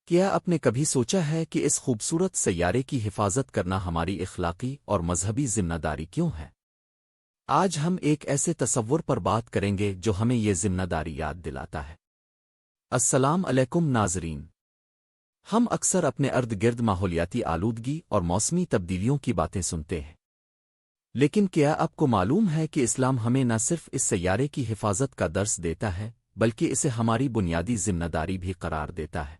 کیا آپ نے کبھی سوچا ہے کہ اس خوبصورت سیارے کی حفاظت کرنا ہماری اخلاقی اور مذہبی ذمہ داری کیوں ہے؟ آج ہم ایک ایسے تصور پر بات کریں گے جو ہمیں یہ ذمہ داری یاد دلاتا ہے۔ السلام علیکم ناظرین، ہم اکثر اپنے ارد گرد ماحولیاتی آلودگی اور موسمی تبدیلیوں کی باتیں سنتے ہیں، لیکن کیا آپ کو معلوم ہے کہ اسلام ہمیں نہ صرف اس سیارے کی حفاظت کا درس دیتا ہے بلکہ اسے ہماری بنیادی ذمہ داری بھی قرار دیتا ہے؟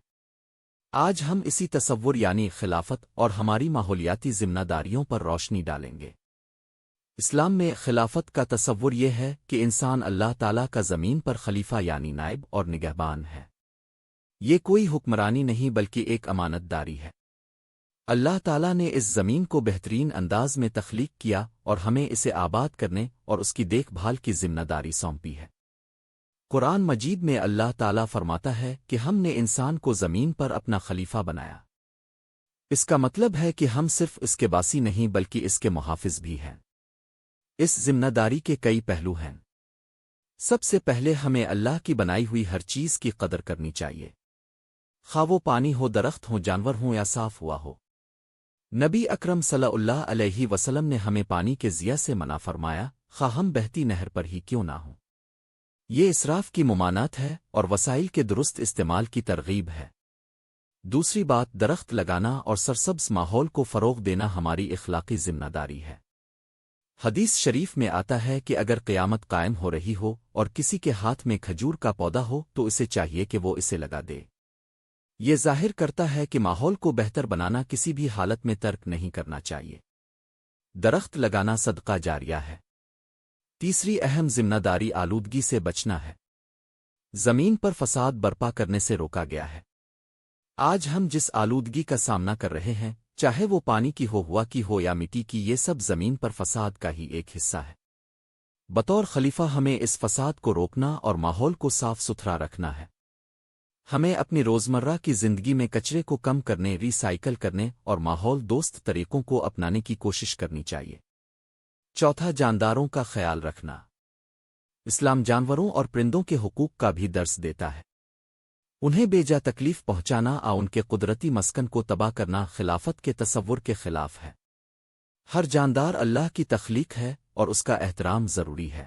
آج ہم اسی تصور یعنی خلافت اور ہماری ماحولیاتی ذمہ داریوں پر روشنی ڈالیں گے۔ اسلام میں خلافت کا تصور یہ ہے کہ انسان اللہ تعالیٰ کا زمین پر خلیفہ یعنی نائب اور نگہبان ہے۔ یہ کوئی حکمرانی نہیں بلکہ ایک امانت داری ہے۔ اللہ تعالیٰ نے اس زمین کو بہترین انداز میں تخلیق کیا اور ہمیں اسے آباد کرنے اور اس کی دیکھ بھال کی ذمہ داری سونپی ہے۔ قرآن مجید میں اللہ تعالیٰ فرماتا ہے کہ ہم نے انسان کو زمین پر اپنا خلیفہ بنایا۔ اس کا مطلب ہے کہ ہم صرف اس کے باسی نہیں بلکہ اس کے محافظ بھی ہیں۔ اس ذمہ داری کے کئی پہلو ہیں۔ سب سے پہلے ہمیں اللہ کی بنائی ہوئی ہر چیز کی قدر کرنی چاہیے، خواہ وہ پانی ہو، درخت ہوں، جانور ہوں یا صاف ہوا ہو۔ نبی اکرم صلی اللہ علیہ وسلم نے ہمیں پانی کے ضیاء سے منع فرمایا، خواہ ہم بہتی نہر پر ہی کیوں نہ ہوں۔ یہ اسراف کی ممانعت ہے اور وسائل کے درست استعمال کی ترغیب ہے۔ دوسری بات، درخت لگانا اور سرسبز ماحول کو فروغ دینا ہماری اخلاقی ذمہ داری ہے۔ حدیث شریف میں آتا ہے کہ اگر قیامت قائم ہو رہی ہو اور کسی کے ہاتھ میں کھجور کا پودا ہو تو اسے چاہیے کہ وہ اسے لگا دے۔ یہ ظاہر کرتا ہے کہ ماحول کو بہتر بنانا کسی بھی حالت میں ترک نہیں کرنا چاہیے۔ درخت لگانا صدقہ جاریہ ہے۔ تیسری اہم ذمہ داری آلودگی سے بچنا ہے۔ زمین پر فساد برپا کرنے سے روکا گیا ہے۔ آج ہم جس آلودگی کا سامنا کر رہے ہیں، چاہے وہ پانی کی ہو، ہوا کی ہو یا مٹی کی، یہ سب زمین پر فساد کا ہی ایک حصہ ہے۔ بطور خلیفہ ہمیں اس فساد کو روکنا اور ماحول کو صاف ستھرا رکھنا ہے۔ ہمیں اپنی روزمرہ کی زندگی میں کچرے کو کم کرنے، ری سائیکل کرنے اور ماحول دوست طریقوں کو اپنانے کی کوشش کرنی چاہیے۔ چوتھا، جانداروں کا خیال رکھنا۔ اسلام جانوروں اور پرندوں کے حقوق کا بھی درس دیتا ہے۔ انہیں بے جا تکلیف پہنچانا اور ان کے قدرتی مسکن کو تباہ کرنا خلافت کے تصور کے خلاف ہے۔ ہر جاندار اللہ کی تخلیق ہے اور اس کا احترام ضروری ہے۔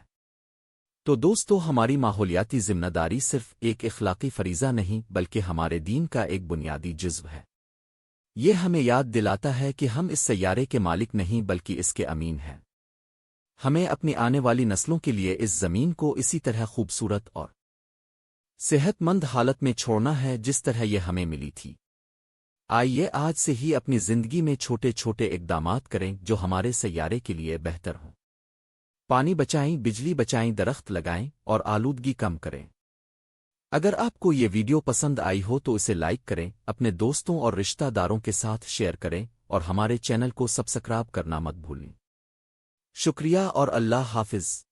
تو دوستو، ہماری ماحولیاتی ذمہ داری صرف ایک اخلاقی فریضہ نہیں بلکہ ہمارے دین کا ایک بنیادی جزو ہے۔ یہ ہمیں یاد دلاتا ہے کہ ہم اس سیارے کے مالک نہیں بلکہ اس کے امین ہیں۔ ہمیں اپنی آنے والی نسلوں کے لیے اس زمین کو اسی طرح خوبصورت اور صحت مند حالت میں چھوڑنا ہے جس طرح یہ ہمیں ملی تھی۔ آئیے آج سے ہی اپنی زندگی میں چھوٹے چھوٹے اقدامات کریں جو ہمارے سیارے کے لیے بہتر ہوں۔ پانی بچائیں، بجلی بچائیں، درخت لگائیں اور آلودگی کم کریں۔ اگر آپ کو یہ ویڈیو پسند آئی ہو تو اسے لائک کریں، اپنے دوستوں اور رشتہ داروں کے ساتھ شیئر کریں اور ہمارے چینل کو سبسکرائب کرنا مت بھولیں۔ شکریہ اور اللہ حافظ۔